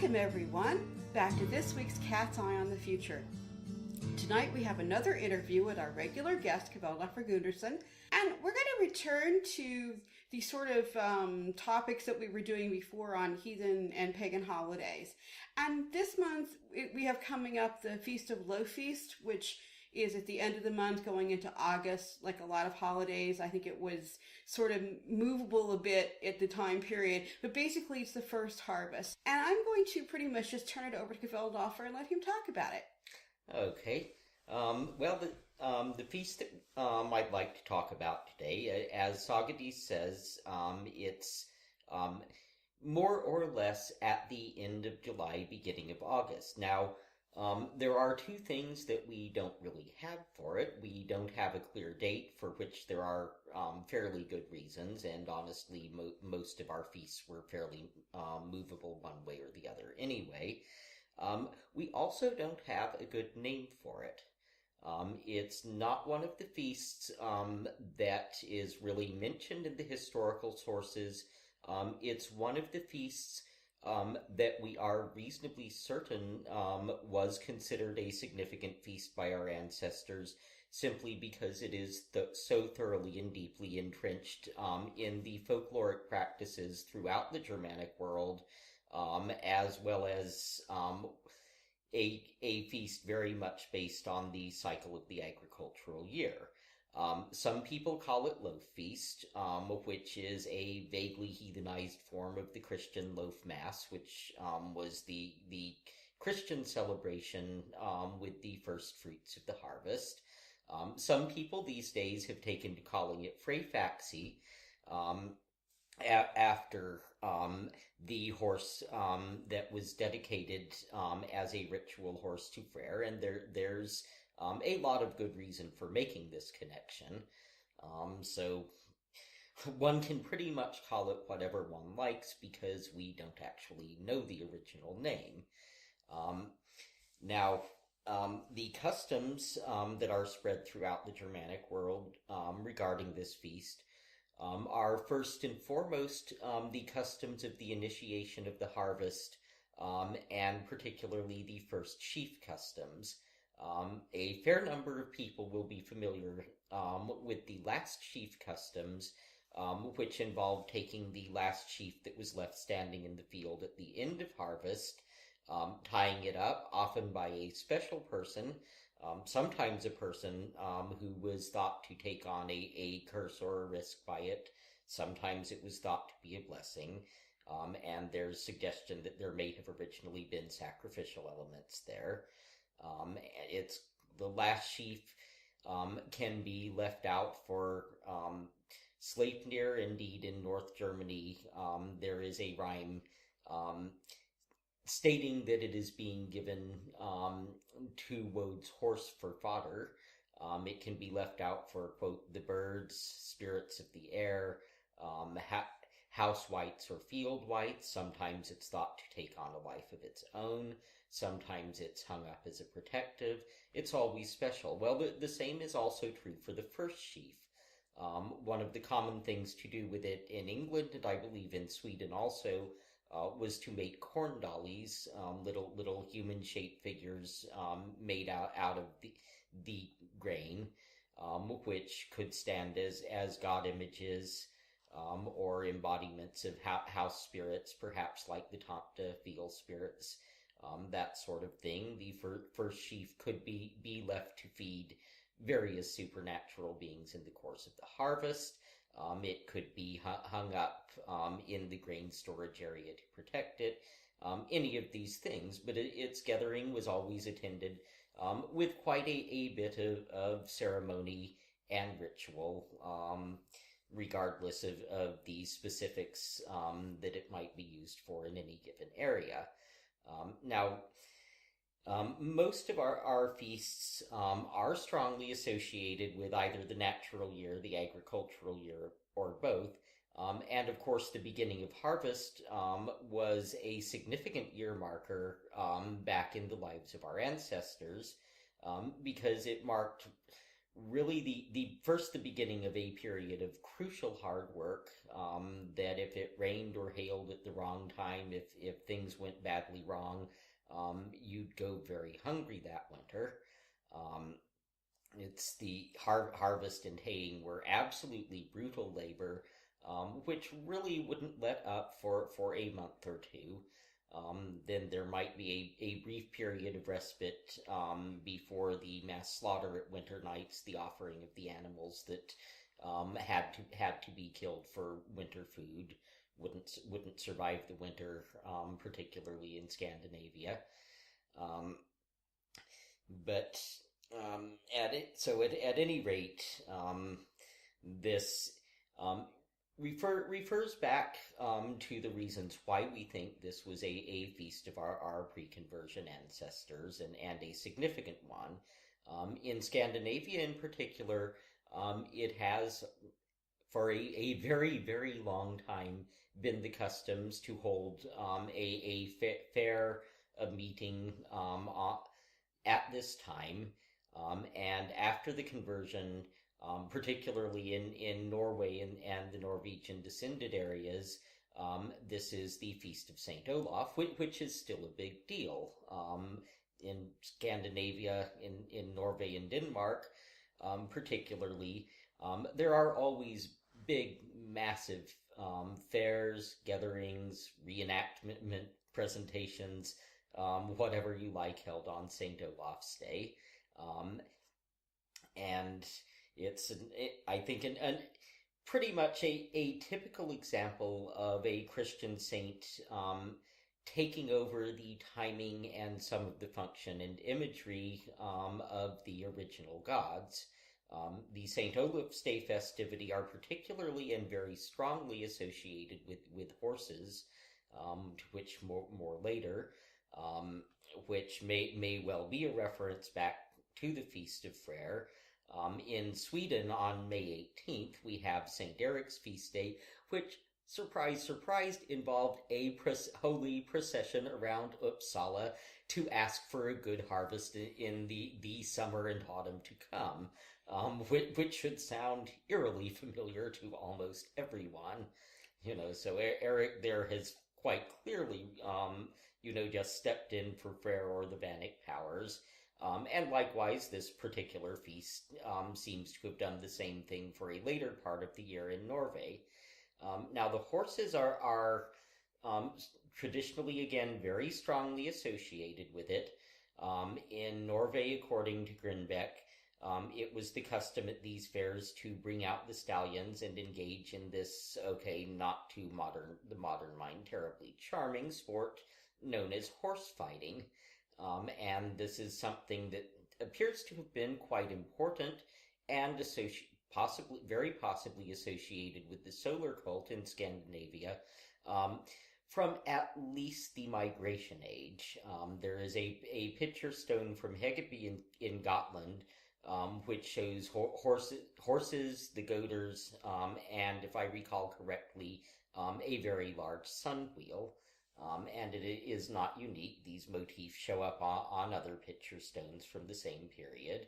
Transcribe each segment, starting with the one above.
Welcome everyone, back to this week's Cat's Eye on the Future. Tonight we have another interview with our regular guest, Kvelduflr Gundarrson, and we're going to return to the sort of topics that we were doing before on heathen and pagan holidays. And this month we have coming up the Feast of Low Feast, which is at the end of the month going into August. Like a lot of holidays, I think it was sort of movable a bit at the time period, but basically it's the first harvest. And I'm going to pretty much just turn it over to Kvelduflr and let him talk about it. Okay. The feast that I'd like to talk about today, as Sagadi says, it's more or less at the end of July, beginning of August. Now, there are two things that we don't really have for it. We don't have a clear date, for which there are fairly good reasons, and honestly, most of our feasts were fairly movable one way or the other anyway. We also don't have a good name for it. It's not one of the feasts that is really mentioned in the historical sources. It's one of the feasts that we are reasonably certain was considered a significant feast by our ancestors, simply because it is so thoroughly and deeply entrenched in the folkloric practices throughout the Germanic world, as well as a feast very much based on the cycle of the agricultural year. Some people call it Loaf Feast, which is a vaguely heathenized form of the Christian loaf mass, which was the Christian celebration with the first fruits of the harvest. Some people these days have taken to calling it Freyfaxi, after the horse that was dedicated as a ritual horse to Freyr, and there's a lot of good reason for making this connection. So one can pretty much call it whatever one likes, because we don't actually know the original name. Now, the customs that are spread throughout the Germanic world regarding this feast are first and foremost the customs of the initiation of the harvest, and particularly the first sheaf customs. A fair number of people will be familiar with the last sheaf customs, which involved taking the last sheaf that was left standing in the field at the end of harvest, tying it up, often by a special person, sometimes a person who was thought to take on a curse or a risk by it. Sometimes it was thought to be a blessing, and there's suggestion that there may have originally been sacrificial elements there. It's the last sheaf can be left out for Sleipnir. Indeed, in North Germany, there is a rhyme stating that it is being given to Wode's horse for fodder. It can be left out for, quote, the birds, spirits of the air, house wights or field wights. Sometimes it's thought to take on a life of its own. Sometimes it's hung up as a protective. It's always special. Well, the same is also true for the first sheaf. One of the common things to do with it in England, and I believe in Sweden also, was to make corn dollies, little human-shaped figures made out of the grain, which could stand as god images, or embodiments of house spirits, perhaps like the Tanta field spirits, that sort of thing. The first sheaf could be left to feed various supernatural beings in the course of the harvest. It could be hung up in the grain storage area to protect it, any of these things, but its gathering was always attended with quite a bit of ceremony and ritual, regardless of the specifics that it might be used for in any given area. Now, most of our feasts are strongly associated with either the natural year, the agricultural year, or both. And of course, the beginning of harvest was a significant year marker back in the lives of our ancestors, because it marked really the beginning of a period of crucial hard work, that if it rained or hailed at the wrong time, if things went badly wrong, you'd go very hungry that winter. Um, it's the harvest and haying were absolutely brutal labor, which really wouldn't let up for a month or two. Then there might be a brief period of respite, before the mass slaughter at winter nights, the offering of the animals that had to be killed for winter food wouldn't survive the winter, particularly in Scandinavia. Um, but at any rate, this um, refers back, to the reasons why we think this was a feast of our pre-conversion ancestors, and a significant one. In Scandinavia in particular, it has for a very, very long time been the customs to hold a fair, a meeting, at this time. And after the conversion, particularly in Norway and the Norwegian descended areas, this is the Feast of St. Olaf, which is still a big deal. In Scandinavia, in Norway and Denmark, particularly, there are always big, massive fairs, gatherings, reenactment presentations, whatever you like, held on St. Olaf's Day. And I think, pretty much a typical example of a Christian saint taking over the timing and some of the function and imagery of the original gods. The St. Olaf's Day festivity are particularly and very strongly associated with horses, to which more later, which may well be a reference back to the Feast of Freyr. In Sweden, on May 18th, we have St. Eric's feast day, which, surprise, surprise, involved a holy procession around Uppsala to ask for a good harvest in the summer and autumn to come, which should sound eerily familiar to almost everyone. So Eric there has quite clearly, just stepped in for Freyr or the Vanic powers. And likewise, this particular feast seems to have done the same thing for a later part of the year in Norway. Now, the horses are traditionally, again, very strongly associated with it. In Norway, according to Grinbeck, it was the custom at these fairs to bring out the stallions and engage in this, not too the modern mind, terribly charming sport known as horse fighting. And this is something that appears to have been quite important and very possibly associated with the solar cult in Scandinavia, from at least the Migration Age. There is a picture stone from Hegeby in Gotland, which shows horses, the goaters, and, if I recall correctly, a very large sun wheel. And it is not unique. These motifs show up on other picture stones from the same period.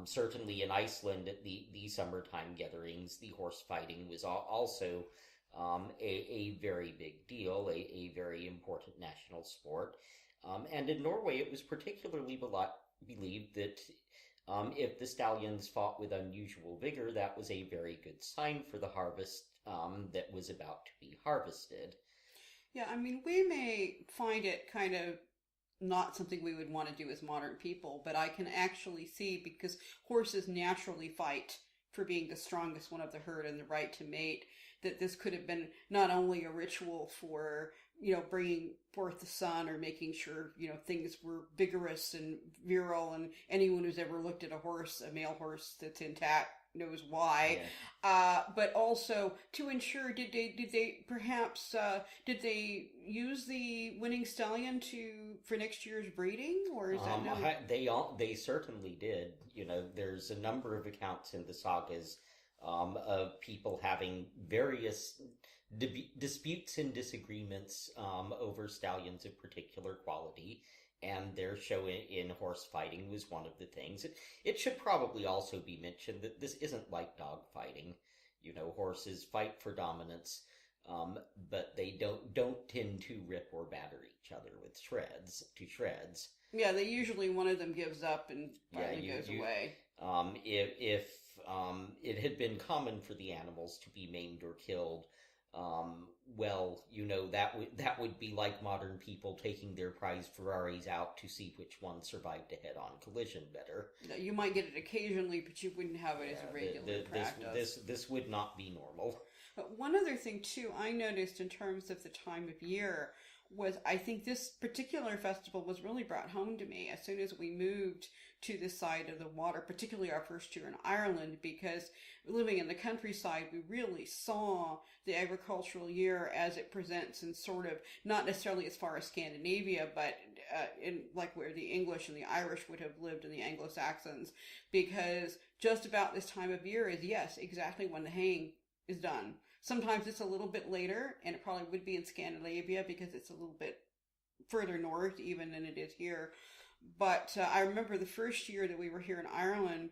Certainly in Iceland at the summertime gatherings, the horse fighting was also a very big deal, a very important national sport. And in Norway, it was particularly believed that if the stallions fought with unusual vigor, that was a very good sign for the harvest that was about to be harvested. Yeah, I mean, we may find it kind of not something we would want to do as modern people, but I can actually see, because horses naturally fight for being the strongest one of the herd and the right to mate, that this could have been not only a ritual for, bringing forth the sun or making sure, things were vigorous and virile, and anyone who's ever looked at a male horse that's intact, knows why. Yeah. But also to ensure, did they use the winning stallion for next year's breeding, or is that no? They certainly did. There's a number of accounts in the sagas of people having various disputes and disagreements over stallions of particular quality, and their show in horse fighting was one of the things. It should probably also be mentioned that this isn't like dog fighting. Horses fight for dominance, but they don't tend to rip or batter each other with shreds. Yeah, they usually one of them gives up and finally goes away. If it had been common for the animals to be maimed or killed, that would be like modern people taking their prize Ferraris out to see which one survived a head-on collision better. You might get it occasionally, but you wouldn't have it as a regular practice. This would not be normal. But one other thing, too, I noticed in terms of the time of year was I think this particular festival was really brought home to me as soon as we moved to this side of the water, particularly our first year in Ireland, because living in the countryside, we really saw the agricultural year as it presents in sort of, not necessarily as far as Scandinavia, but in like where the English and the Irish would have lived in the Anglo-Saxons, because just about this time of year is, yes, exactly when the haying is done. Sometimes it's a little bit later, and it probably would be in Scandinavia because it's a little bit further north even than it is here. But I remember the first year that we were here in Ireland,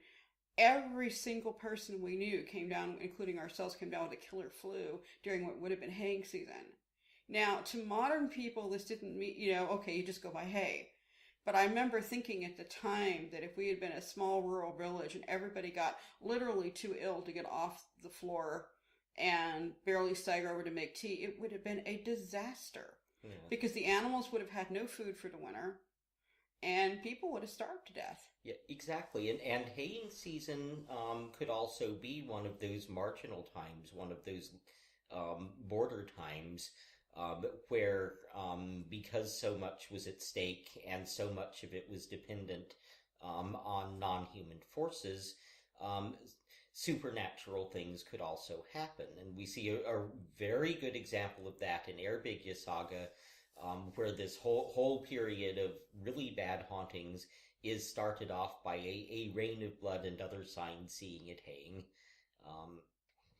every single person we knew came down, including ourselves, came down with a killer flu during what would have been haying season. Now, to modern people, this didn't mean, okay, you just go buy hay. But I remember thinking at the time that if we had been a small rural village and everybody got literally too ill to get off the floor and barely stagger over to make tea, it would have been a disaster. Yeah. Because the animals would have had no food for the winter, and people would have starved to death. Yeah, exactly. And haying season could also be one of those marginal times, one of those border times where, because so much was at stake and so much of it was dependent on non-human forces, supernatural things could also happen. And we see a very good example of that in Erbigja Saga, where this whole period of really bad hauntings is started off by a rain of blood and other signs seeing it haying,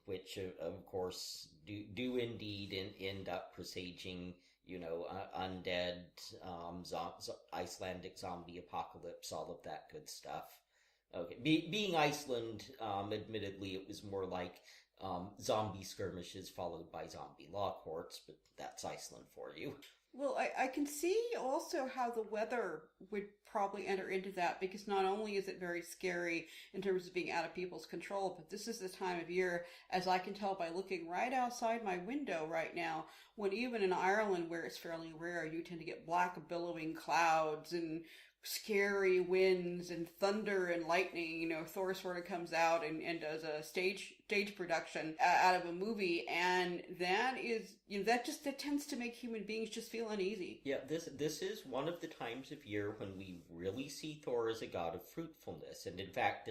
which of course do indeed end up presaging, undead, Icelandic zombie apocalypse, all of that good stuff. Okay, being Iceland, admittedly, it was more like zombie skirmishes followed by zombie law courts, but that's Iceland for you. Well, I can see also how the weather would probably enter into that, because not only is it very scary in terms of being out of people's control, but this is the time of year, as I can tell by looking right outside my window right now, when even in Ireland, where it's fairly rare, you tend to get black billowing clouds and scary winds and thunder and lightning. Thor sort of comes out and does a stage production out of a movie, and that is, that tends to make human beings just feel uneasy. Yeah, this is one of the times of year when we really see Thor as a god of fruitfulness, and in fact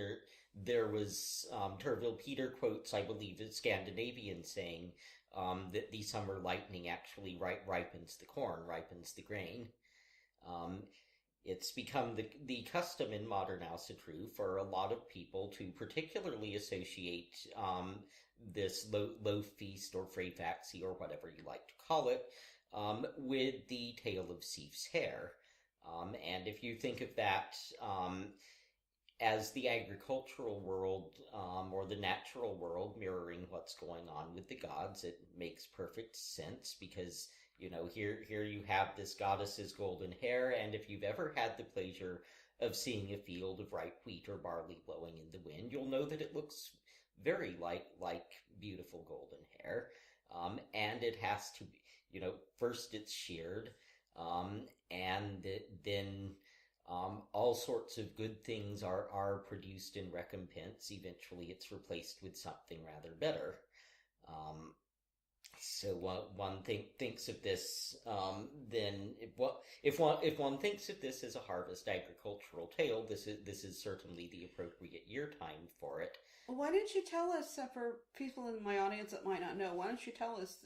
there was Terville Peter quotes, I believe, a Scandinavian saying that the summer lightning actually ripens the corn, ripens the grain. It's become the custom in modern Asatru for a lot of people to particularly associate this loaf feast or Freyfaxi or whatever you like to call it with the tale of Sif's hair. And if you think of that as the agricultural world or the natural world mirroring what's going on with the gods, it makes perfect sense, because here you have this goddess's golden hair, and if you've ever had the pleasure of seeing a field of ripe wheat or barley blowing in the wind, you'll know that it looks very like beautiful golden hair. And it has to be, first it's sheared, and then all sorts of good things are produced in recompense. Eventually it's replaced with something rather better. So one thinks of this, then if one thinks of this as a harvest agricultural tale, this is certainly the appropriate year time for it. Well, why don't you tell us, for people in my audience that might not know, why don't you tell us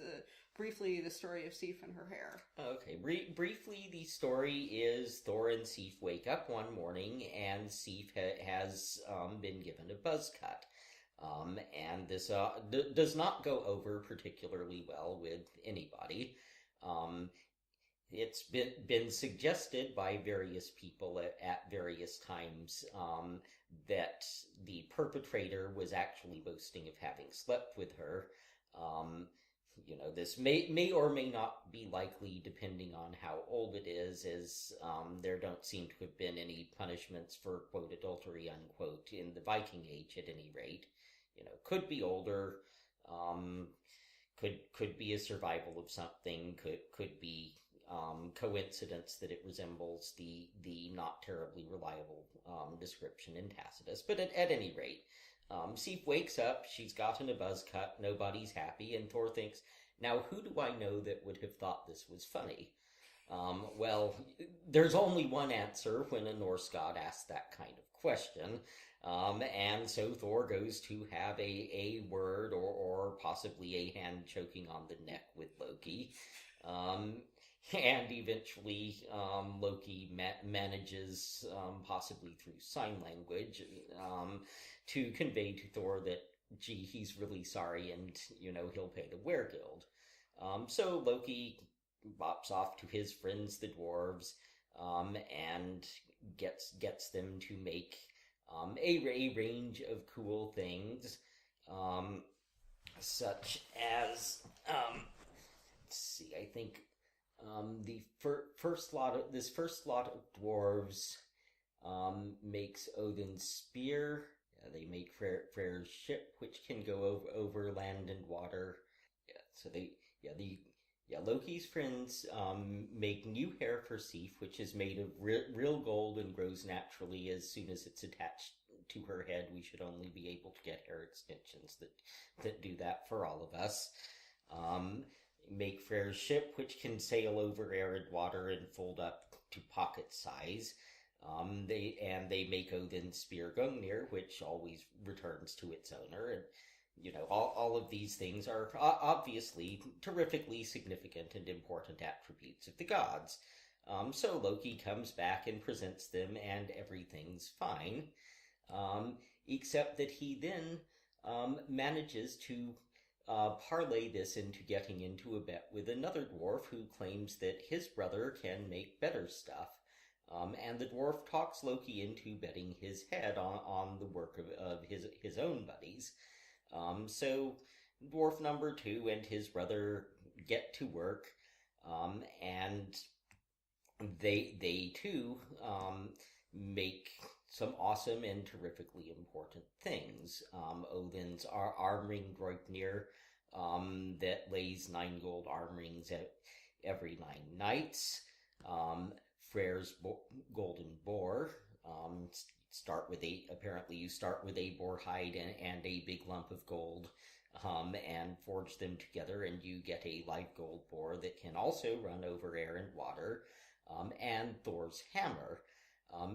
briefly the story of Sif and her hair? Okay, briefly, the story is Thor and Sif wake up one morning, and Sif has been given a buzz cut. And this does not go over particularly well with anybody. it's been suggested by various people at various times that the perpetrator was actually boasting of having slept with her. Um, this may or may not be likely depending on how old it is, as there don't seem to have been any punishments for, quote, adultery, unquote, in the Viking Age at any rate. Could be older, um, could be a survival of something, could be coincidence that it resembles the not terribly reliable description in Tacitus. But at any rate, Sif wakes up, she's gotten a buzz cut, nobody's happy, and Thor thinks, now who do I know that would have thought this was funny? Well, there's only one answer when a Norse god asks that kind of question. And so Thor goes to have a word or possibly a hand choking on the neck with Loki. And eventually, Loki manages, possibly through sign language, to convey to Thor that, gee, he's really sorry and, he'll pay the Weregild. So Loki bops off to his friends, the dwarves, and gets them to make a range of cool things, such as, let's see, I think the first lot of dwarves makes Odin's spear. They make Freyr's ship, which can go over land and water. Loki's friends make new hair for Sif, which is made of real gold and grows naturally as soon as it's attached to her head. We should only be able to get hair extensions that do that for all of us. Make Freyr's ship, which can sail over arid water and fold up to pocket size. They make Odin's spear Gungnir, which always returns to its owner. And all of these things are obviously terrifically significant and important attributes of the gods. So Loki comes back and presents them, and everything's fine, except that he then manages to parlay this into getting into a bet with another dwarf who claims that his brother can make better stuff. And the dwarf talks Loki into betting his head on the work of his own buddies. So dwarf number 2 and his brother get to work, and they too make some awesome and terrifically important things. Odin's arm ring Draupnir, that lays 9 gold arm rings every 9 nights. Freyr's golden boar. Apparently you start with a boar hide and a big lump of gold, and forge them together, and you get a live gold boar that can also run over air and water, and Thor's hammer.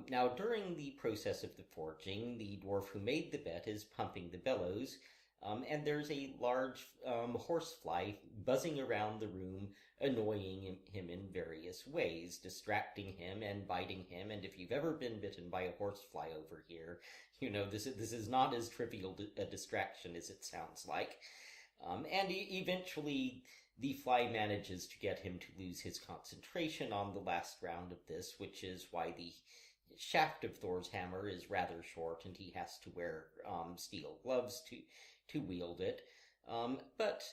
Now, during the process of the forging, the dwarf who made the bet is pumping the bellows, and there's a large horsefly buzzing around the room, annoying him in various ways, distracting him and biting him. And if you've ever been bitten by a horsefly over here, this is not as trivial a distraction as it sounds like. And eventually the fly manages to get him to lose his concentration on the last round of this, which is why the shaft of Thor's hammer is rather short, and he has to wear steel gloves to wield it. But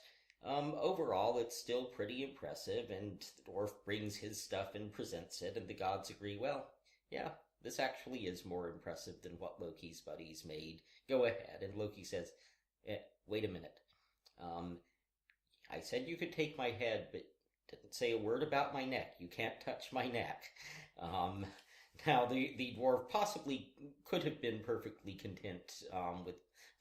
overall, it's still pretty impressive, and the dwarf brings his stuff and presents it, and the gods agree, well, yeah, this actually is more impressive than what Loki's buddies made. Go ahead. And Loki says, wait a minute. I said you could take my head, but didn't say a word about my neck. You can't touch my neck. Now, the dwarf possibly could have been perfectly content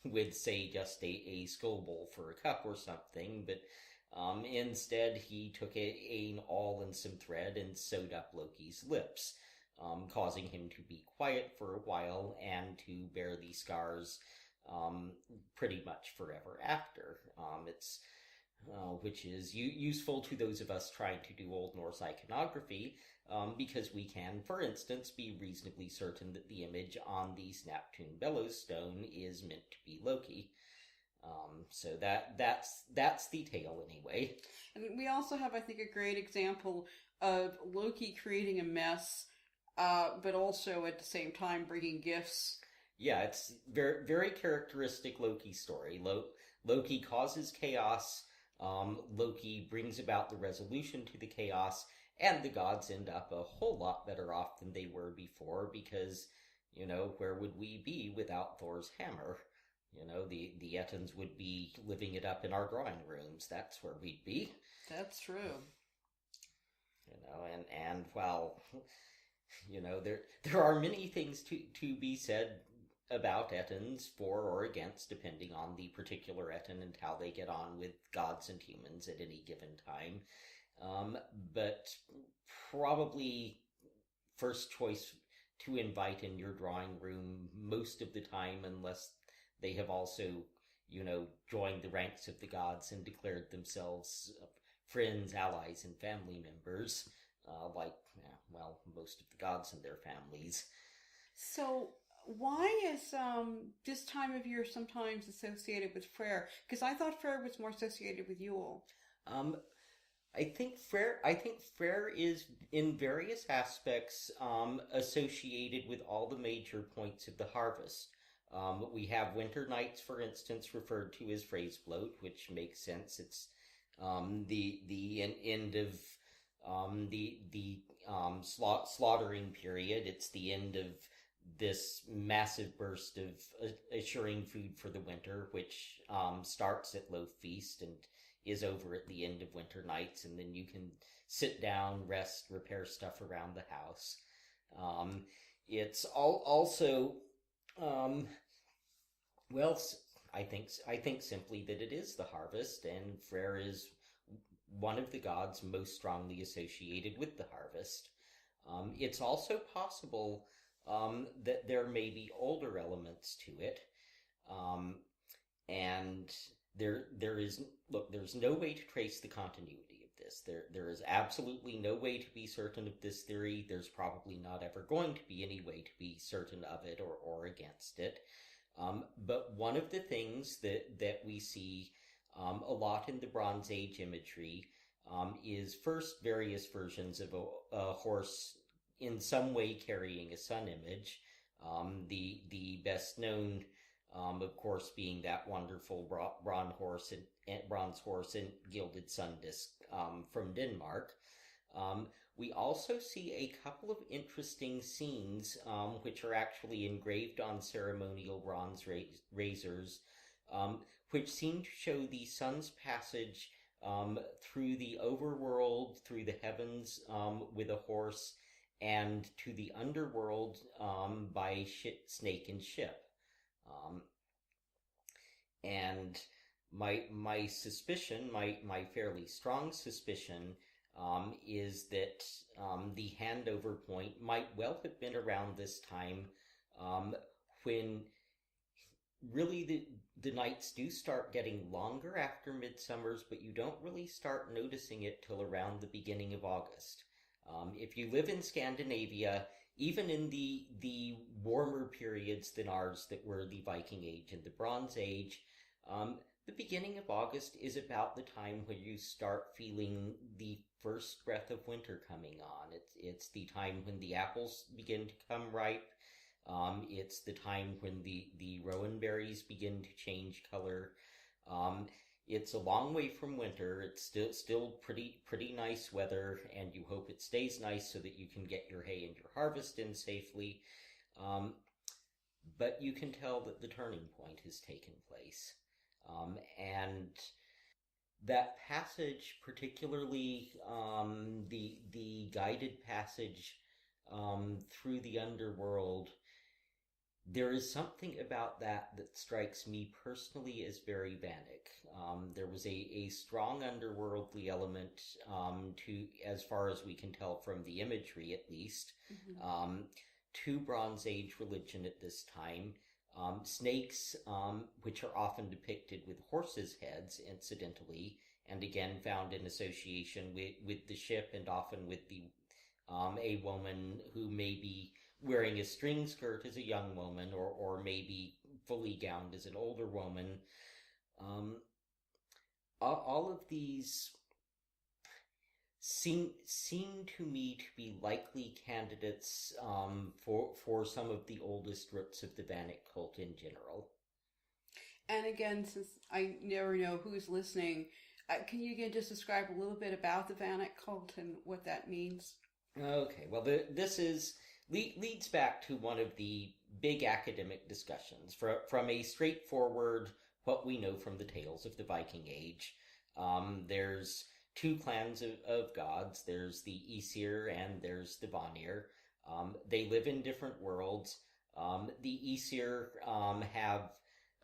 with say, just a skull bowl for a cup or something, but instead he took an awl and some thread and sewed up Loki's lips, causing him to be quiet for a while and to bear the scars pretty much forever after. Which is useful to those of us trying to do Old Norse iconography, because we can, for instance, be reasonably certain that the image on the Snaptoon Bellows stone is meant to be Loki. So that's the tale anyway. And we also have, I think, a great example of Loki creating a mess, but also at the same time bringing gifts. Yeah, it's very, very characteristic Loki story. Loki causes chaos. Loki brings about the resolution to the chaos, and the gods end up a whole lot better off than they were before because, where would we be without Thor's hammer? The Ettins would be living it up in our drawing rooms. That's where we'd be. That's true. And well, there are many things to be said about Ettins for or against, depending on the particular Ettin and how they get on with gods and humans at any given time. But probably first choice to invite in your drawing room most of the time, unless they have also, joined the ranks of the gods and declared themselves friends, allies, and family members, most of the gods and their families. So, why is this time of year sometimes associated with Freyr? Because I thought Freyr was more associated with Yule. I think Freyr is in various aspects associated with all the major points of the harvest. We have winter nights, for instance, referred to as Freysblot, which makes sense. It's the end of the slaughtering period. It's the end of this massive burst of assuring food for the winter, which starts at Loaf Feast and is over at the end of winter nights, and then you can sit down, rest, repair stuff around the house. It's also I think simply that it is the harvest, and Freyr is one of the gods most strongly associated with the harvest. It's also possible that there may be older elements to it, and there's no way to trace the continuity of this. There is absolutely no way to be certain of this theory. There's probably not ever going to be any way to be certain of it or against it. But one of the things that we see a lot in the Bronze Age imagery is first various versions of a horse in some way carrying a sun image. The best known, of course, being that wonderful bronze horse and gilded sun disk from Denmark. We also see a couple of interesting scenes, which are actually engraved on ceremonial bronze razors, which seem to show the sun's passage through the overworld, through the heavens with a horse, and to the underworld by snake and ship. And my suspicion, my fairly strong suspicion, is that the handover point might well have been around this time when really the nights do start getting longer after midsummers, but you don't really start noticing it till around the beginning of August. If you live in Scandinavia, even in the warmer periods than ours that were the Viking Age and the Bronze Age, the beginning of August is about the time when you start feeling the first breath of winter coming on. It's the time when the apples begin to come ripe. It's the time when the rowan berries begin to change color. It's a long way from winter. It's still pretty nice weather, and you hope it stays nice so that you can get your hay and your harvest in safely. But you can tell that the turning point has taken place. And that passage, particularly the guided passage through the underworld, there is something about that strikes me personally as very Vanic. There was a strong underworldly element to, as far as we can tell from the imagery at least, to Bronze Age religion at this time. Snakes, which are often depicted with horses' heads, incidentally, and again found in association with the ship and often with a woman who may be wearing a string skirt as a young woman or maybe fully gowned as an older woman. All of these seem to me to be likely candidates for some of the oldest roots of the Vanek cult in general. And again, since I never know who's listening, can you again just describe a little bit about the Vanek cult and what that means? Okay, well, this leads back to one of the big academic discussions from a straightforward what we know from the tales of the Viking Age. There's two clans of gods. There's the Aesir and there's the Vanir. They live in different worlds. The Aesir have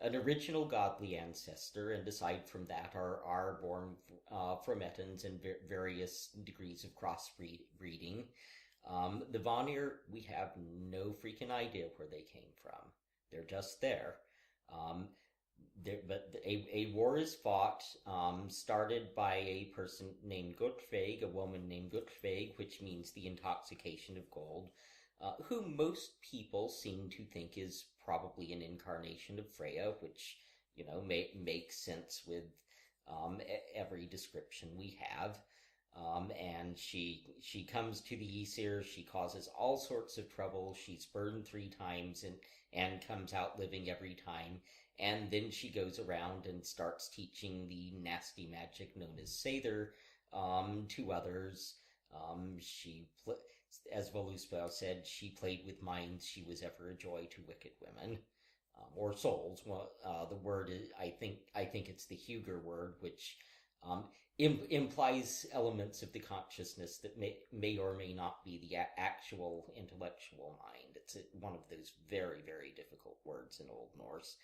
an original godly ancestor, and aside from that are born from Ettins and various degrees of crossbreeding. The Vanir, we have no freaking idea where they came from. They're just there. But a war is fought, started by a person named Gutveig, a woman named Gutveig, which means the intoxication of gold, who most people seem to think is probably an incarnation of Freya, which, makes sense with every description we have. And she comes to the Aesir, she causes all sorts of trouble, she's burned 3 times and comes out living every time. And then she goes around and starts teaching the nasty magic known as Seidr to others. As Voluspa said, she played with minds. She was ever a joy to wicked women, or souls. Well, the word is, I think it's the Huger word, which implies elements of the consciousness that may or may not be the actual intellectual mind. It's one of those very, very difficult words in Old Norse.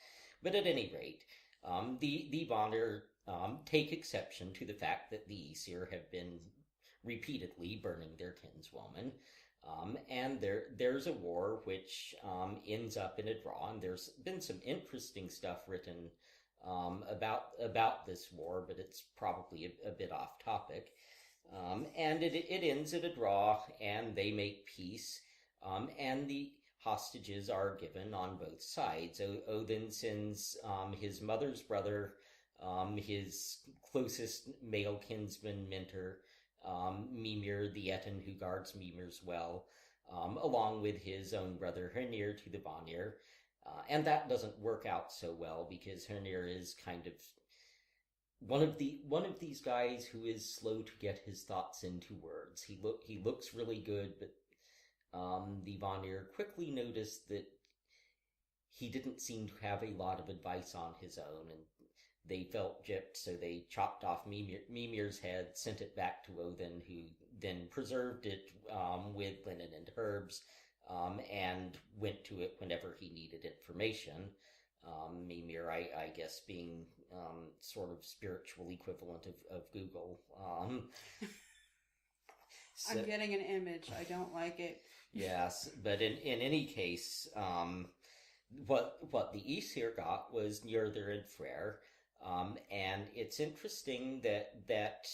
But at any rate, the Vanir take exception to the fact that the Aesir have been repeatedly burning their kinswoman. And there's a war which ends up in a draw, and there's been some interesting stuff written about this war, but it's probably a bit off topic. And it ends in a draw, and they make peace, and the hostages are given on both sides. Odin sends his mother's brother, his closest male kinsman mentor, Mimir the Etten, who guards Mimir's well, along with his own brother Hernir to the Vanir. And that doesn't work out so well because Hernir is kind of one of these guys who is slow to get his thoughts into words. He looks really good, but the Vanir quickly noticed that he didn't seem to have a lot of advice on his own, and they felt gypped, so they chopped off Mimir's head, sent it back to Odin, who then preserved it with linen and herbs, and went to it whenever he needed information. Mimir, I guess, being sort of spiritual equivalent of Google. I'm getting an image. I don't like it. Yes, but in any case, what the Aesir got was Njörður and Freyr. And it's interesting that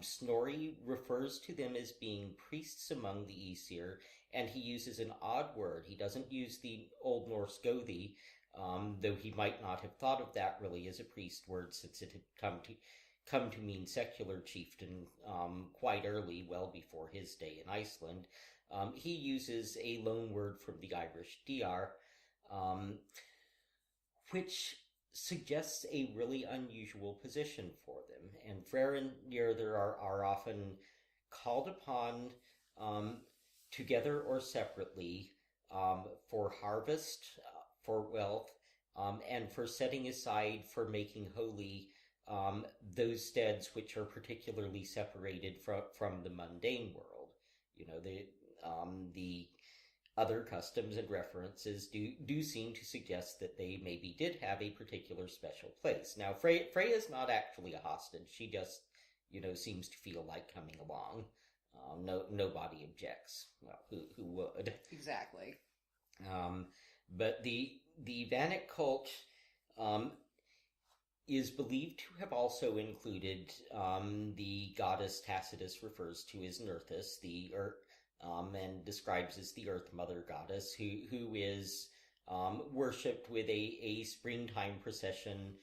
Snorri refers to them as being priests among the Aesir, and he uses an odd word. He doesn't use the Old Norse gothi, though he might not have thought of that really as a priest word, since it had come to mean secular chieftain quite early, well before his day in Iceland. He uses a loan word from the Irish diar, which suggests a really unusual position for them. And Freyr and Njörður are often called upon together or separately for harvest, for wealth, and for setting aside, for making holy those steads which are particularly separated from the mundane world. The other customs and references do seem to suggest that they maybe did have a particular special place. Now, Freya's not actually a hostage. She just, seems to feel like coming along. Nobody objects. Well, who would? Exactly. But the Vanek cult is believed to have also included the goddess Tacitus refers to as Nerthus, and describes as the Earth Mother goddess, who is worshipped with a springtime procession,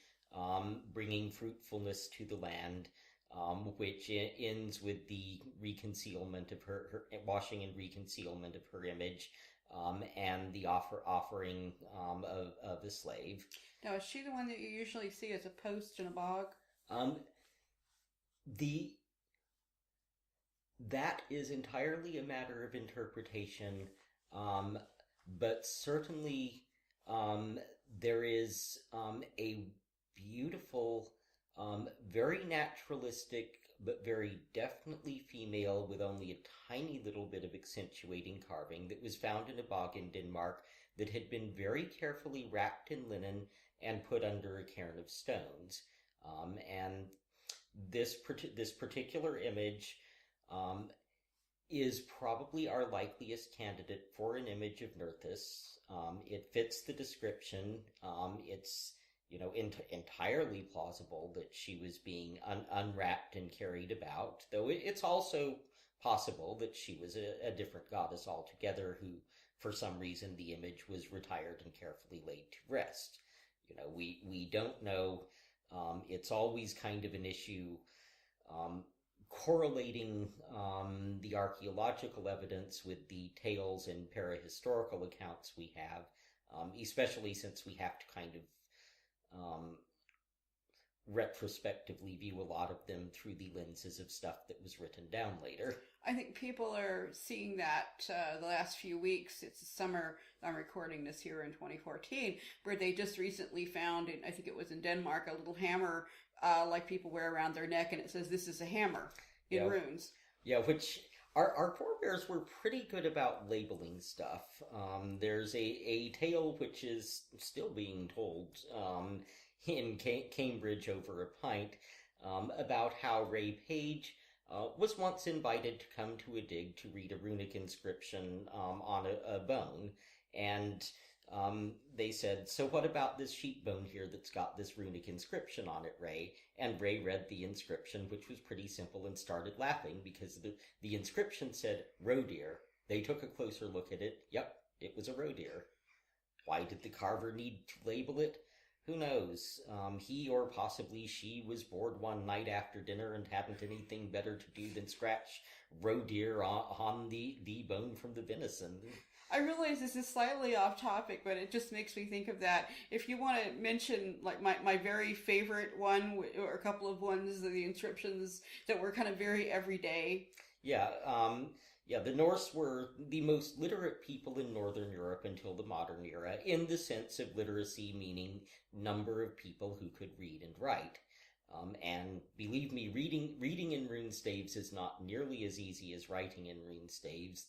bringing fruitfulness to the land, which ends with the reconcealment of her washing and reconcealment of her image, and the offering of a slave. Now, is she the one that you usually see as a post in a bog? That is entirely a matter of interpretation, but certainly there is a beautiful, very naturalistic, but very definitely female with only a tiny little bit of accentuating carving that was found in a bog in Denmark that had been very carefully wrapped in linen and put under a cairn of stones. And this particular image is probably our likeliest candidate for an image of Nerthus. It fits the description. It's entirely plausible that she was being unwrapped and carried about, though it's also possible that she was a different goddess altogether who, for some reason, the image was retired and carefully laid to rest. We don't know. It's always kind of an issue correlating the archaeological evidence with the tales and parahistorical accounts we have, especially since we have to kind of retrospectively view a lot of them through the lenses of stuff that was written down later. I think people are seeing that the last few weeks. It's the summer. I'm recording this here in 2014, where they just recently found, I think it was in Denmark, a little hammer like people wear around their neck, and it says, "This is a hammer," in runes. Yeah, which our forebears were pretty good about labeling stuff. There's a tale which is still being told in Cambridge over a pint about how Ray Page was once invited to come to a dig to read a runic inscription on a bone, and they said, "So what about this sheep bone here that's got this runic inscription on it, Ray?" And Ray read the inscription, which was pretty simple, and started laughing because the inscription said roe deer. They took a closer look at it. Yep, it was a roe deer. Why did the carver need to label it? Who knows? He or possibly she was bored one night after dinner and hadn't anything better to do than scratch roe deer on the bone from the venison. I realize this is slightly off topic, but it just makes me think of that. If you want to mention, like, my very favorite one, or a couple of ones, the inscriptions that were kind of very everyday. The Norse were the most literate people in Northern Europe until the modern era, in the sense of literacy, meaning number of people who could read and write. And believe me, reading in rune staves is not nearly as easy as writing in rune staves.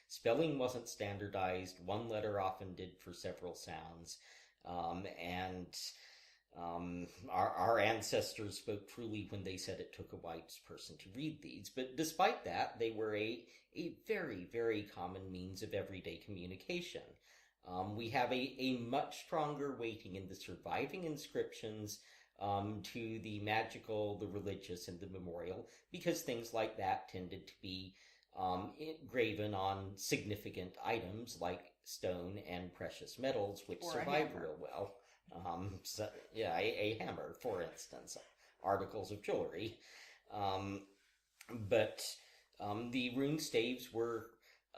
Spelling wasn't standardized. One letter often did for several sounds. Our ancestors spoke truly when they said it took a wise person to read these. But despite that, they were a very, very common means of everyday communication. We have a much stronger weighting in the surviving inscriptions to the magical, the religious, and the memorial, because things like that tended to be graven on significant items like stone and precious metals, which survive real well. A hammer, for instance, articles of jewelry. But the rune staves were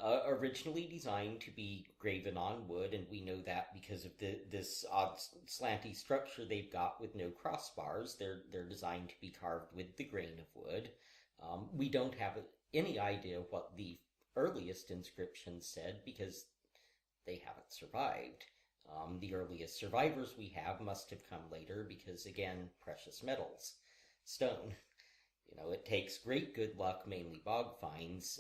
originally designed to be graven on wood, and we know that because of this odd slanty structure they've got with no crossbars. They're designed to be carved with the grain of wood. We don't have any idea what the earliest inscriptions said because they haven't survived. The earliest survivors we have must have come later because, again, precious metals, stone. It takes great good luck, mainly bog finds,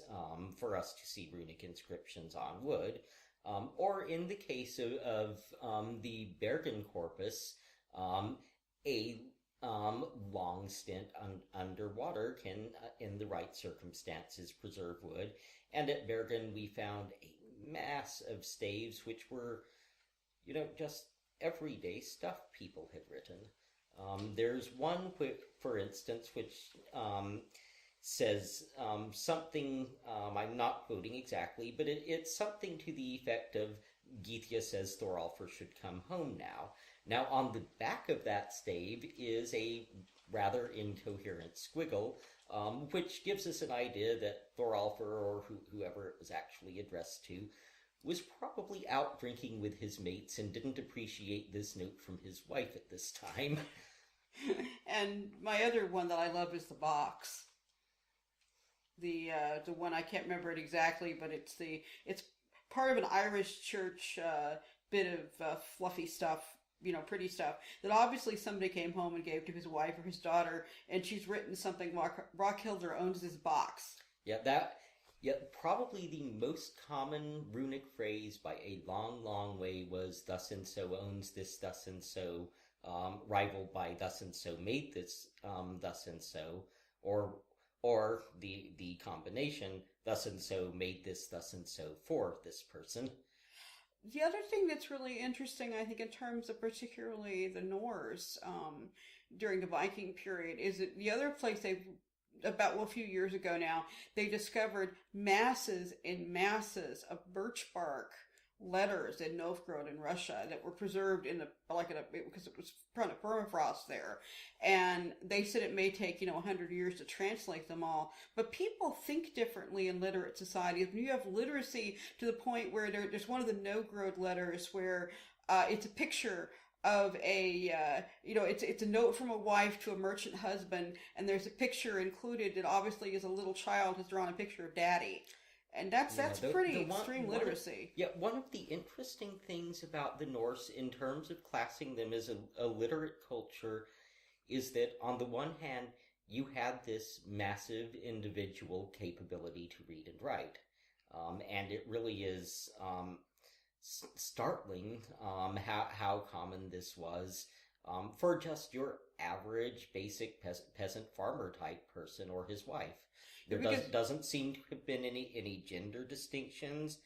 for us to see runic inscriptions on wood. Or in the case of the Bergen corpus, a long stint underwater can, in the right circumstances, preserve wood. And at Bergen we found a mass of staves which were, just everyday stuff people had written. There's one, for instance, which says something, I'm not quoting exactly, but it's something to the effect of Geithia says Thoralfr should come home now. Now, on the back of that stave is a rather incoherent squiggle, which gives us an idea that Thoralfr, or whoever it was actually addressed to, was probably out drinking with his mates and didn't appreciate this note from his wife at this time. And my other one that I love is the box. The one, I can't remember it exactly, but it's part of an Irish church bit of fluffy stuff, pretty stuff, that obviously somebody came home and gave to his wife or his daughter, and she's written something, Rockhildr owns this box. Yeah, probably the most common runic phrase by a long, long way was thus and so owns this thus and so, rivaled by thus and so made this thus and so, or the combination thus and so made this thus and so for this person. The other thing that's really interesting, I think, in terms of particularly the Norse during the Viking period, is that the other place a few years ago now, they discovered masses and masses of birch bark letters in Novgorod in Russia that were preserved because it was permafrost there, and they said it may take 100 years to translate them all. But people think differently in literate societies. When you have literacy to the point where there's one of the Novgorod letters where it's a picture of it's a note from a wife to a merchant husband, and there's a picture included that obviously is a little child has drawn a picture of daddy. And that's pretty extreme literacy. One of the interesting things about the Norse in terms of classing them as a literate culture is that on the one hand, you had this massive individual capability to read and write. And it really is startling how common this was for just your average basic peasant farmer type person or his wife. There doesn't seem to have been any gender distinctions.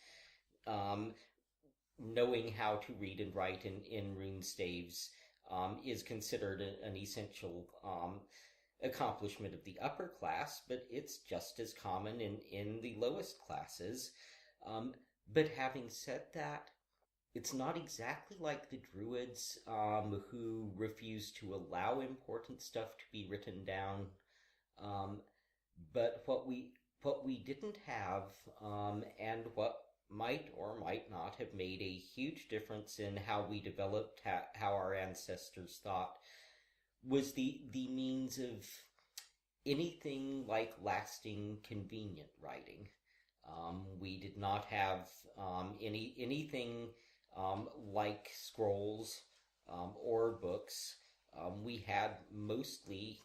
Knowing how to read and write in rune staves is considered an essential accomplishment of the upper class, but it's just as common in the lowest classes. But having said that, it's not exactly like the Druids who refused to allow important stuff to be written down. But what we didn't have, and what might or might not have made a huge difference in how we developed how our ancestors thought, was the means of anything like lasting, convenient writing. We did not have anything like scrolls or books. We had mostly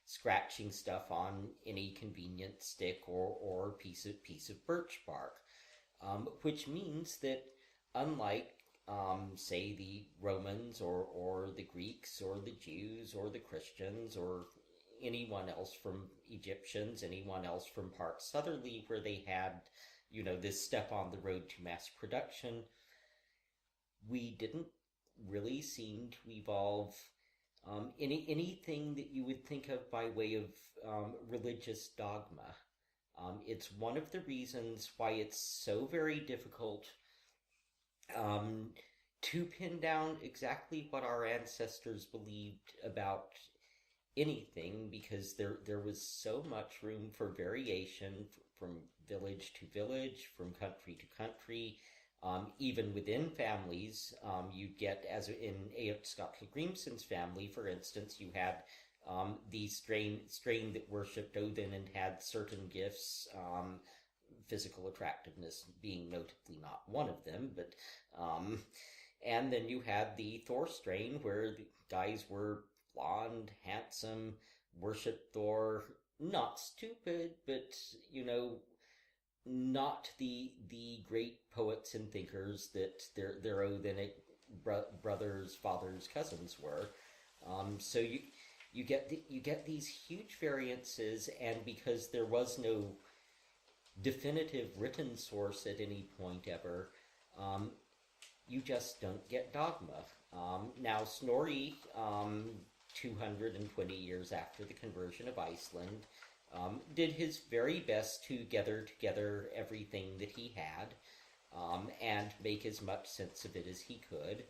scratching stuff on any convenient stick or piece of birch bark, which means that unlike say the Romans or the Greeks or the Jews or the Christians or anyone else from Egyptians, anyone else from parts southerly where they had this step on the road to mass production, we didn't really seem to evolve anything that you would think of by way of religious dogma. It's one of the reasons why it's so very difficult to pin down exactly what our ancestors believed about anything, because there was so much room for variation from village to village, from country to country. Even within families, you get, as in Eot Skotla-Grimson's family, for instance, you had the strain that worshipped Odin and had certain gifts, physical attractiveness being notably not one of them, but and then you had the Thor strain where the guys were blonde, handsome, worshipped Thor, not stupid, but not the great poets and thinkers that their Odinic brothers, fathers, cousins were. So you get these huge variances, and because there was no definitive written source at any point ever, you just don't get dogma. Now Snorri, 220 years after the conversion of Iceland, did his very best to gather together everything that he had. and make as much sense of it as he could.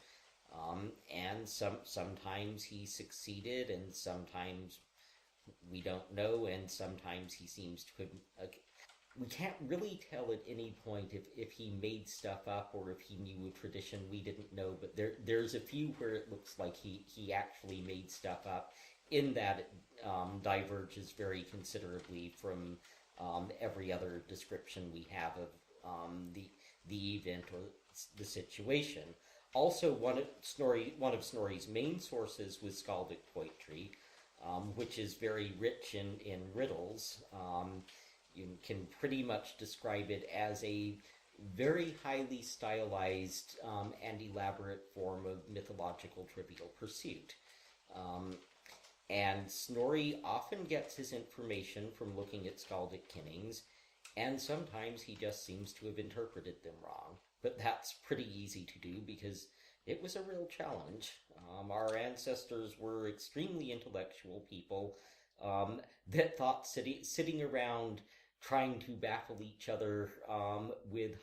And sometimes he succeeded, and sometimes we don't know, and sometimes he seems to have... we can't really tell at any point if he made stuff up or if he knew a tradition we didn't know, but there's a few where it looks like he actually made stuff up, in that it diverges very considerably from every other description we have of the event or the situation. Also, one of Snorri's main sources was skaldic poetry, which is very rich in riddles. You can pretty much describe it as a very highly stylized and elaborate form of mythological Trivial Pursuit. And Snorri often gets his information from looking at skaldic kennings, and sometimes he just seems to have interpreted them wrong. But that's pretty easy to do because it was a real challenge. Our ancestors were extremely intellectual people that thought sitting around trying to baffle each other with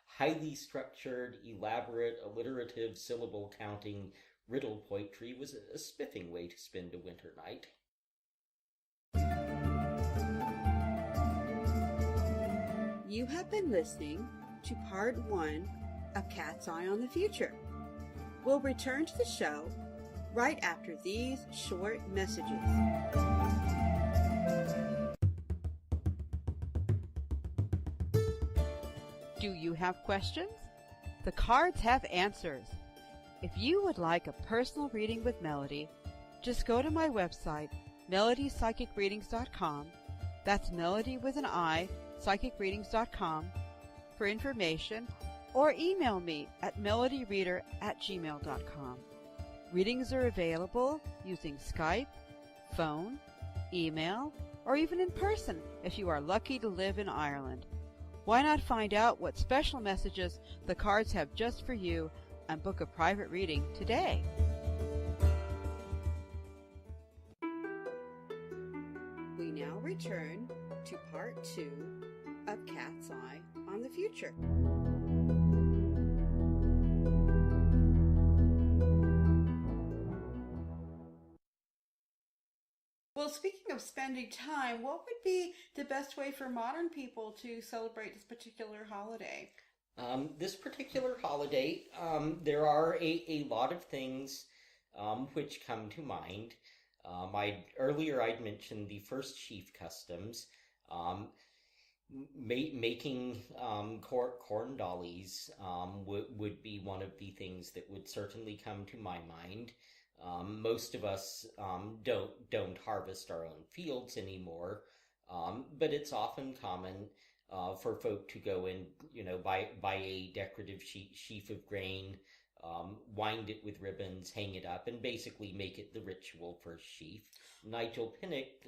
highly structured, elaborate, alliterative, syllable-counting riddle poetry was a spiffing way to spend a winter night. You have been listening to part 1 of Cat's Eye on the Future. We'll return to the show right after these short messages. Do you have questions? The cards have answers. If you would like a personal reading with Melodi, just go to my website, melodipsychicreadings.com. That's Melodi with an I, psychicreadings.com for information, or email me at melodireader@gmail.com. Readings are available using Skype, phone, email, or even in person if you are lucky to live in Ireland. Why not find out what special messages the cards have just for you and book a private reading today? We now return to part 2 of Cat's Eye on the Future. Well, speaking of spending time, what would be the best way for modern people to celebrate this particular holiday? This particular holiday, there are a lot of things which come to mind. Earlier I'd mentioned the first sheaf customs. Making corn dollies would be one of the things that would certainly come to my mind. Most of us don't harvest our own fields anymore, but it's often common for folk to go and buy a decorative sheaf of grain, wind it with ribbons, hang it up, and basically make it the ritual first sheaf. Nigel Pinnock,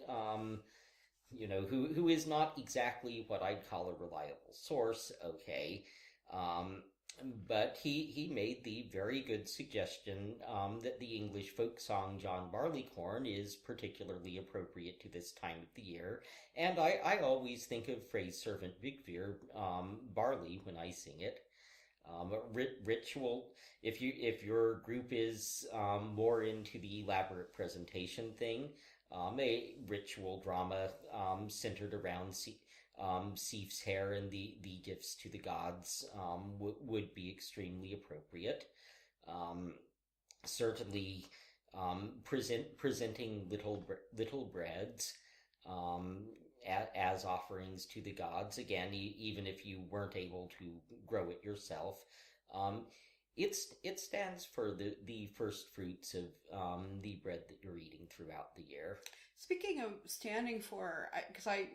who is not exactly what I'd call a reliable source, but he made the very good suggestion that the English folk song John Barleycorn is particularly appropriate to this time of the year, and I always think of phrase servant Vigvir barley when I sing it. Ritual, if your group is more into the elaborate presentation thing, a ritual drama centered around Sif's hair and the gifts to the gods would be extremely appropriate. Certainly, presenting little breads as offerings to the gods. Again, even if you weren't able to grow it yourself, it stands for the first fruits of the bread that you're eating throughout the year. Speaking of standing for, because I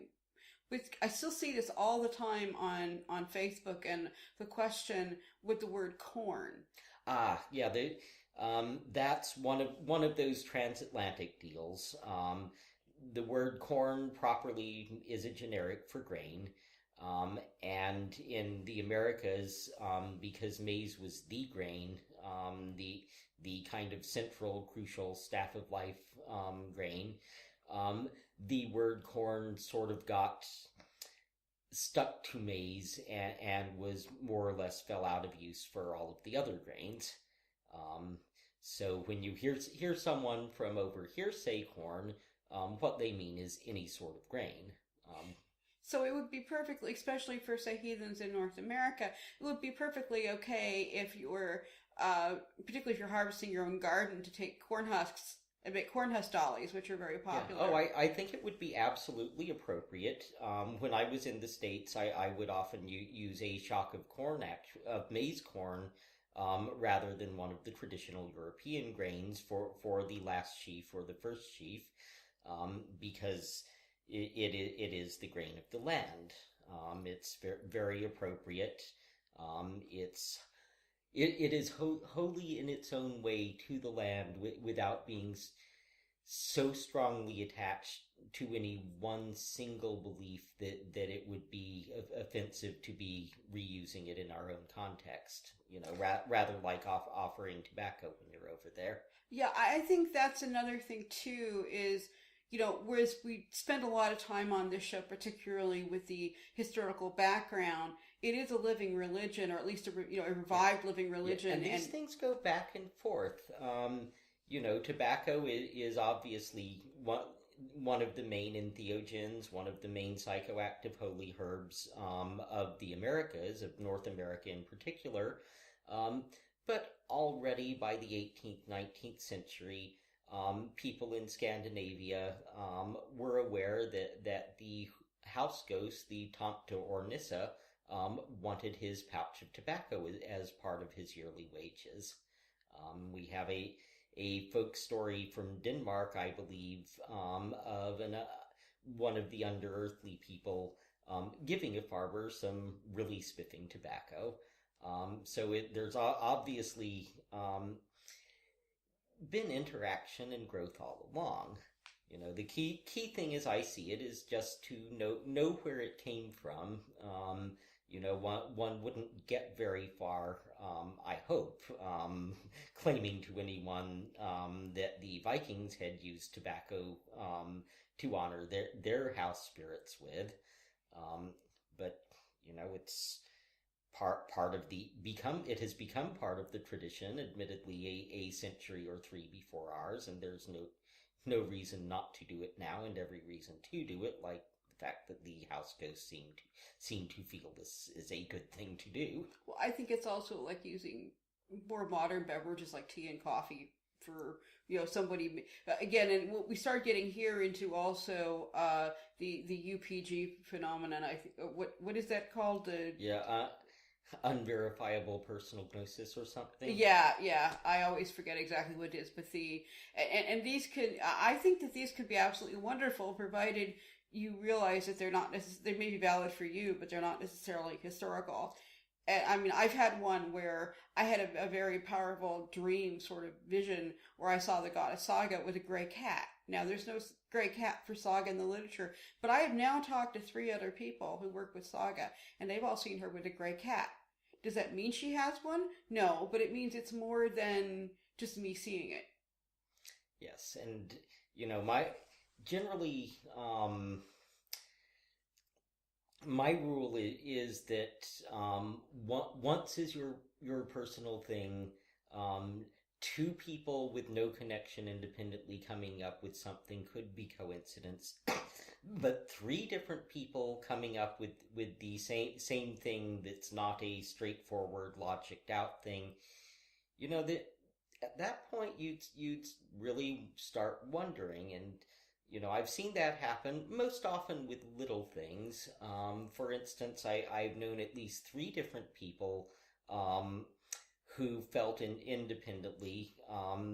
still see this all the time on Facebook, and the question with the word corn. Yeah, that's one of those transatlantic deals. The word corn properly is a generic for grain, and in the Americas, because maize was the grain, the kind of central, crucial staff of life grain. The word corn sort of got stuck to maize and was more or less fell out of use for all of the other grains. So when you hear someone from over here say corn, what they mean is any sort of grain. So it would be perfectly, especially for, say, heathens in North America, it would be perfectly okay if you were, particularly if you're harvesting your own garden, to take corn husks and make corn husk dollies, which are very popular. Yeah. Oh, I think it would be absolutely appropriate. When I was in the States, I would often use a shock of of maize corn, rather than one of the traditional European grains for the last sheaf or the first sheaf, because it is the grain of the land. It's very appropriate. It is wholly in its own way to the land without being so strongly attached to any one single belief that it would be offensive to be reusing it in our own context. Rather like offering tobacco when you're over there. Yeah, I think that's another thing too is, whereas we spend a lot of time on this show, particularly with the historical background, it is a living religion, or at least a revived living religion. Yeah, and these things go back and forth. Tobacco is obviously one of the main entheogens, one of the main psychoactive holy herbs of the Americas, of North America in particular. But already by the 18th, 19th century, people in Scandinavia were aware that the house ghost, the Tante Ornissa, wanted his pouch of tobacco as part of his yearly wages. We have a folk story from Denmark, I believe, of one of the underearthly people giving a farmer some really spiffing tobacco. So there's obviously been interaction and growth all along. The key thing as I see it is just to know where it came from. One wouldn't get very far, I hope, claiming to anyone that the Vikings had used tobacco to honor their house spirits with. But it's part of it has become part of the tradition, admittedly a century or three before ours, and there's no reason not to do it now, and every reason to do it, like the fact that the house ghosts seem to feel this is a good thing to do. Well, I think it's also like using more modern beverages like tea and coffee for somebody again, and we start getting here into also the UPG phenomenon. I think what is that called? Unverifiable personal gnosis or something. Yeah. I always forget exactly what it is, but and these I think that these could be absolutely wonderful, provided you realize that they're not they may be valid for you, but they're not necessarily historical. And, I mean, I've had one where I had a very powerful dream sort of vision where I saw the goddess Saga with a gray cat. Now, there's no gray cat for Saga in the literature, but I have now talked to 3 other people who work with Saga, and they've all seen her with a gray cat. Does that mean she has one? No, but it means it's more than just me seeing it. Yes, and, generally, my rule is that once is your personal thing. 2 people with no connection independently coming up with something could be coincidence, but 3 different people coming up with the same thing that's not a straightforward logicked out thing, that at that point you'd really start wondering. And I've seen that happen most often with little things. For instance, I've known at least 3 different people who felt independently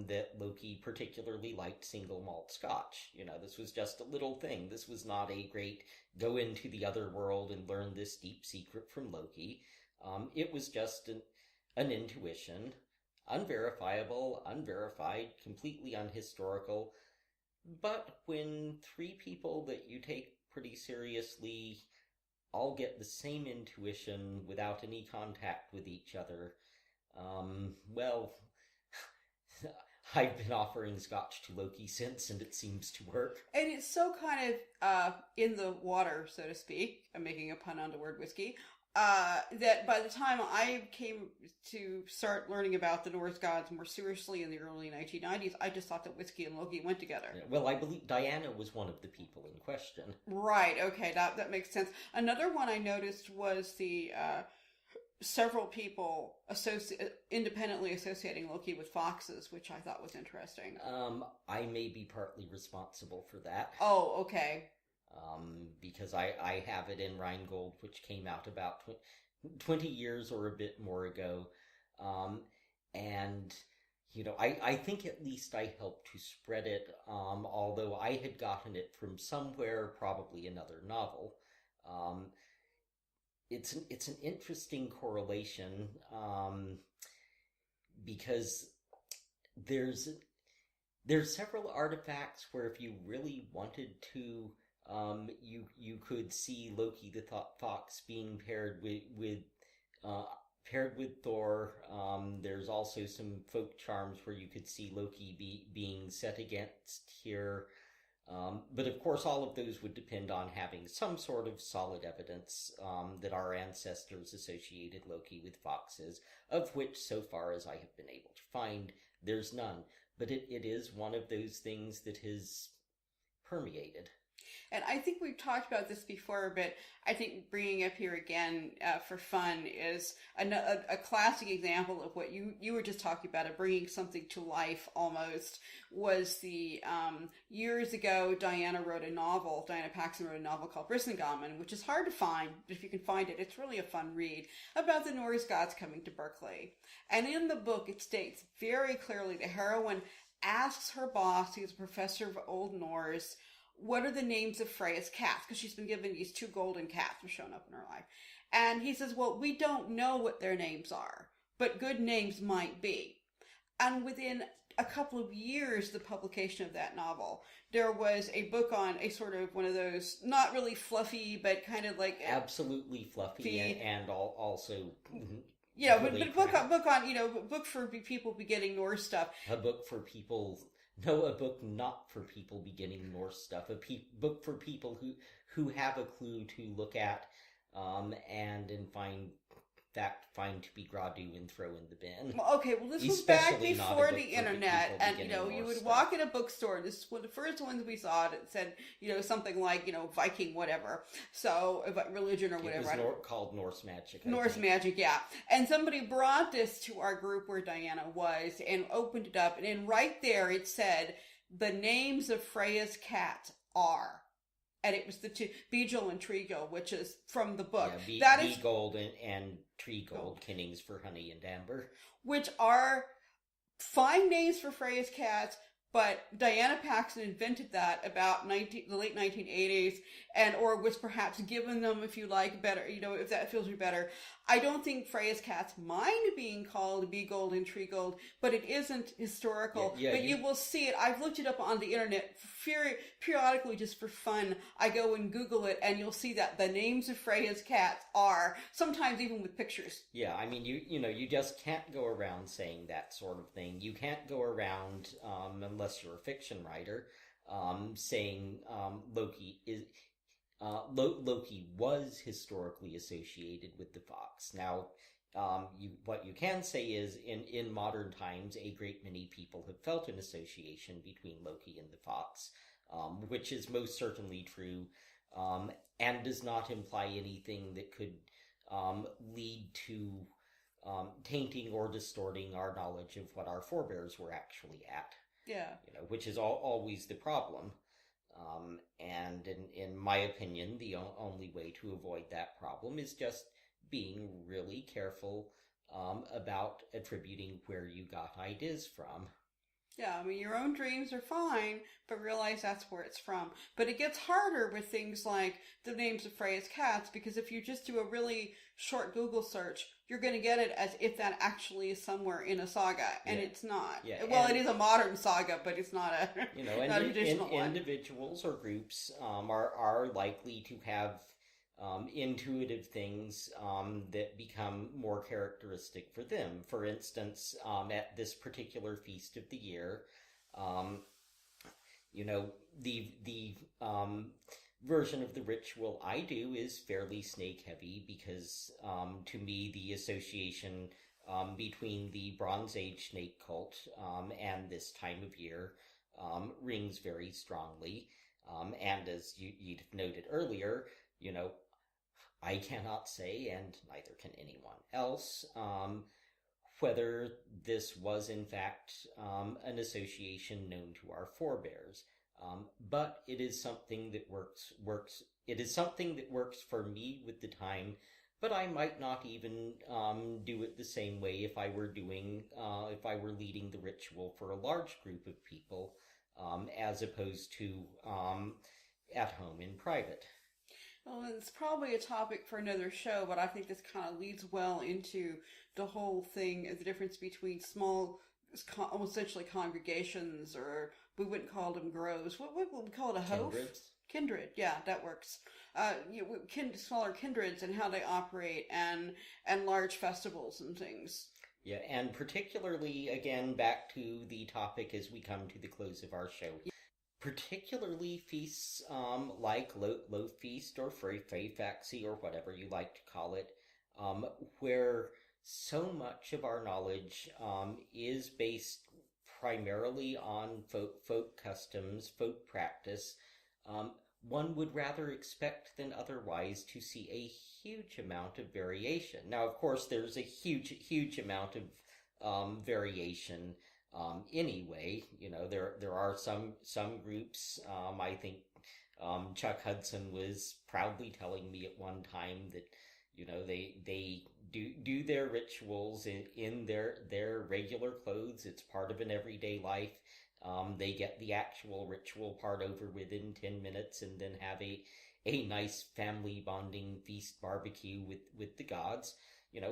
that Loki particularly liked single malt scotch. This was just a little thing. This was not a great go into the other world and learn this deep secret from Loki. It was just an intuition, unverifiable, unverified, completely unhistorical. But when 3 people that you take pretty seriously all get the same intuition without any contact with each other, well, I've been offering scotch to Loki since, and it seems to work. And it's so kind of in the water, so to speak. I'm making a pun on the word whiskey. That by the time I came to start learning about the Norse gods more seriously in the early 1990s, I just thought that whiskey and Loki went together. Yeah, well, I believe Diana was one of the people in question. Right, okay, that makes sense. Another one I noticed was the several people independently associating Loki with foxes, which I thought was interesting. I may be partly responsible for that. Oh, okay. Because I have it in Rheingold, which came out about 20 years or a bit more ago. And, I think at least I helped to spread it, although I had gotten it from somewhere, probably another novel. It's an interesting correlation, because there's several artifacts where if you really wanted to, you could see Loki the Fox being paired with Thor. There's also some folk charms where you could see Loki being set against here. But of course, all of those would depend on having some sort of solid evidence that our ancestors associated Loki with foxes, of which, so far as I have been able to find, there's none. But it is one of those things that has permeated. And I think we've talked about this before, but I think bringing up here again for fun is a classic example of what you were just talking about, of bringing something to life almost, was the years ago Diana Paxson wrote a novel called Brisingamen, which is hard to find, but if you can find it, it's really a fun read, about the Norse gods coming to Berkeley. And in the book, it states very clearly the heroine asks her boss, who's a professor of Old Norse, what are the names of Freya's cats? Because she's been given these 2 golden cats have shown up in her life. And he says, well, we don't know what their names are, but good names might be. And within a couple of years, the publication of that novel, there was a book on a sort of one of those, not really fluffy, but kind of like... Absolutely fluffy and also... Yeah, really but a book for people beginning Norse stuff. A book for people... No, a book not for people beginning Norse stuff. A book for people who have a clue to look at, and find to be Gradu and throw in the bin. Well, okay, well this was back before the internet, and you would walk in a bookstore. This is one of the first ones we saw that said something like Viking whatever, so religion or whatever. It was called Norse Magic. Norse Magic, yeah. And somebody brought this to our group where Diana was and opened it up, and then right there it said the names of Freya's cats are. And it was the 2, Beagle and Treagle, which is from the book. Yeah, Beagold and Treagold, Kinnings for honey and amber. Which are fine names for Freya's cats, but Diana Paxson invented that about the late 1980s, or was perhaps given them, if you like, better, if that feels you better. I don't think Freya's cats mind being called Beagold and Treagold, but it isn't historical. But you will see it. I've looked it up on the internet periodically just for fun. I go and Google it, and you'll see that the names of Freya's cats are, sometimes even with pictures. Yeah, I mean, you just can't go around saying that sort of thing. You can't go around, unless you're a fiction writer, saying Loki is... Loki was historically associated with the fox. Now, what you can say is, in modern times, a great many people have felt an association between Loki and the fox, which is most certainly true, and does not imply anything that could lead to tainting or distorting our knowledge of what our forebears were actually at. Yeah. Which is always the problem. And in my opinion, the only way to avoid that problem is just being really careful about attributing where you got ideas from. Yeah, I mean, your own dreams are fine, but realize that's where it's from. But it gets harder with things like the names of Freya's cats, because if you just do a really short Google search, you're going to get it as if that actually is somewhere in a saga, and it's not. Yeah, well, it is a modern saga, but it's not a not a traditional one. Individuals or groups are likely to have intuitive things that become more characteristic for them. For instance, at this particular feast of the year, the version of the ritual I do is fairly snake heavy because to me the association between the Bronze Age snake cult and this time of year rings very strongly. And as you'd noted earlier, I cannot say, and neither can anyone else, whether this was in fact an association known to our forebears. But it is something that works. It is something that works for me with the time, but I might not even do it the same way if I were leading the ritual for a large group of people, as opposed to at home in private. Well, it's probably a topic for another show, but I think this kind of leads well into the whole thing of the difference between small, essentially congregations, or we wouldn't call them groves. What would we call it? A hove? Kindred, yeah, that works. Smaller kindreds and how they operate, and large festivals and things. Yeah, and particularly, again, back to the topic as we come to the close of our show. Particularly feasts like Loaf Feast or Freyfaxi or whatever you like to call it, where so much of our knowledge is based primarily on folk customs, folk practice. One would rather expect than otherwise to see a huge amount of variation. Now, of course, there's a huge amount of variation anyway. There are some groups. I think Chuck Hudson was proudly telling me at one time that they do their rituals in their regular clothes. It's part of an everyday life. They get the actual ritual part over within 10 minutes and then have a nice family bonding feast barbecue with the gods,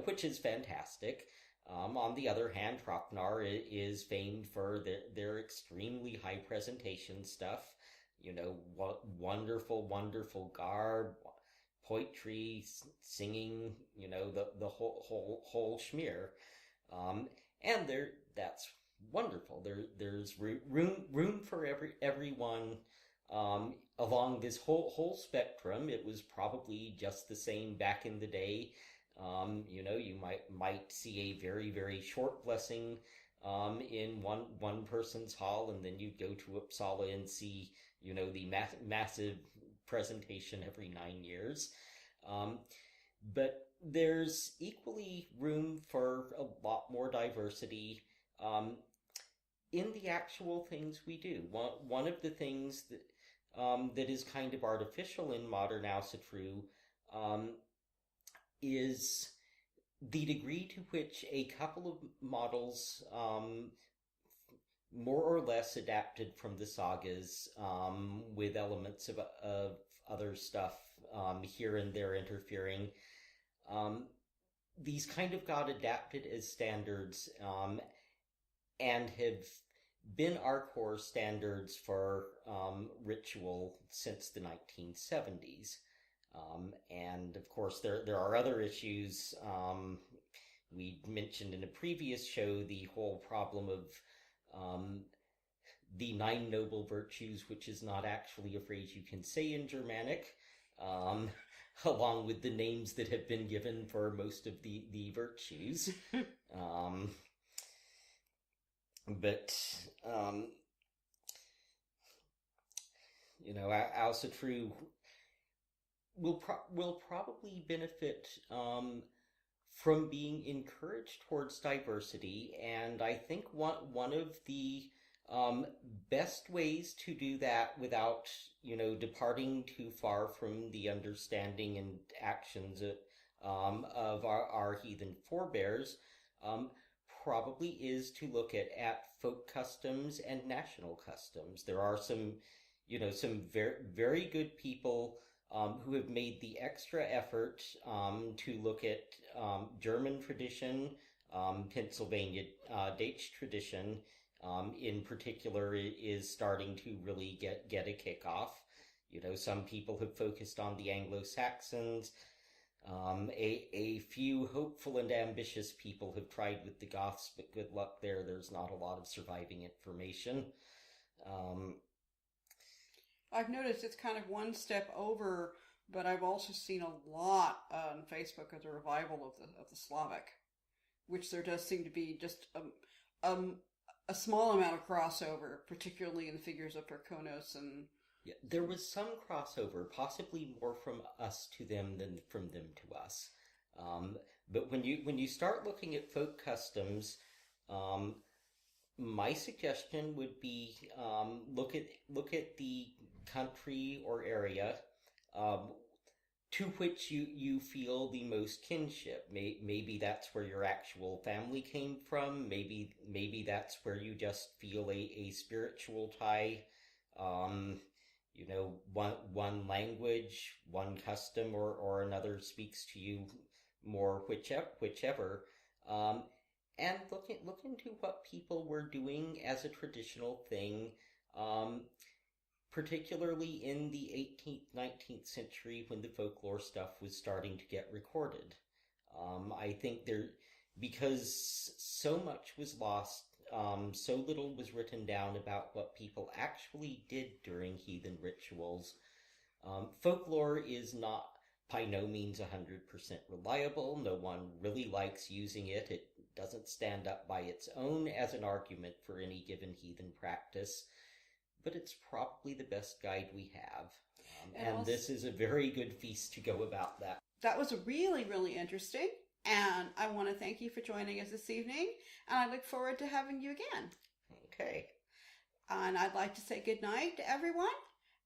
which is fantastic. On the other hand, Hrothgar is famed for their extremely high presentation stuff, wonderful garb, poetry, singing, the whole schmear. And that's wonderful. There's room for everyone along this whole spectrum. It was probably just the same back in the day. You might see a very, very short blessing in one person's hall, and then you'd go to Uppsala and see the massive presentation every 9 years. But there's equally room for a lot more diversity in the actual things we do. One of the things that is kind of artificial in modern Asatru is the degree to which a couple of models, more or less adapted from the sagas, with elements of other stuff here and there interfering, these kind of got adapted as standards and have been our core standards for ritual since the 1970s. And of course, there are other issues. We mentioned in a previous show the whole problem of the 9 noble virtues, which is not actually a phrase you can say in Germanic, along with the names that have been given for most of the virtues. Asatru will probably benefit from being encouraged towards diversity, and I think one of the best ways to do that without departing too far from the understanding and actions of our heathen forebears probably is to look at folk customs and national customs. There are some very, very good people who have made the extra effort to look at German tradition, Pennsylvania Dutch tradition, in particular, is starting to really get a kickoff. Some people have focused on the Anglo-Saxons. A few hopeful and ambitious people have tried with the Goths, but good luck there. There's not a lot of surviving information. I've noticed it's kind of one step over, but I've also seen a lot on Facebook of the revival of the Slavic, which there does seem to be just a small amount of crossover, particularly in the figures of Perkonos and... Yeah, there was some crossover, possibly more from us to them than from them to us. But when you start looking at folk customs, my suggestion would be look at the country or area to which you feel the most kinship. Maybe that's where your actual family came from. Maybe that's where you just feel a spiritual tie. One language, one custom, or another speaks to you more, whichever. And look into what people were doing as a traditional thing, particularly in the 18th, 19th century when the folklore stuff was starting to get recorded. I think because so much was lost, so little was written down about what people actually did during heathen rituals. Folklore is not by no means 100% reliable. No one really likes using it. It doesn't stand up by its own as an argument for any given heathen practice, but it's probably the best guide we have. And this is a very good feast to go about that. That was really, really interesting. And I want to thank you for joining us this evening. And I look forward to having you again. Okay. And I'd like to say good night to everyone.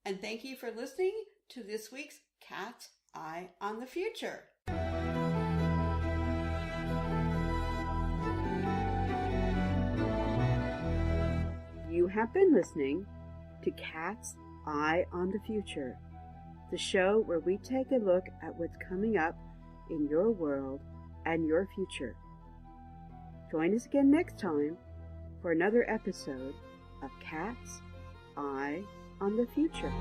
And thank you for listening to this week's Cat's Eye on the Future. You have been listening to Cat's Eye on the Future, the show where we take a look at what's coming up in your world and your future. Join us again next time for another episode of Cat's Eye on the Future.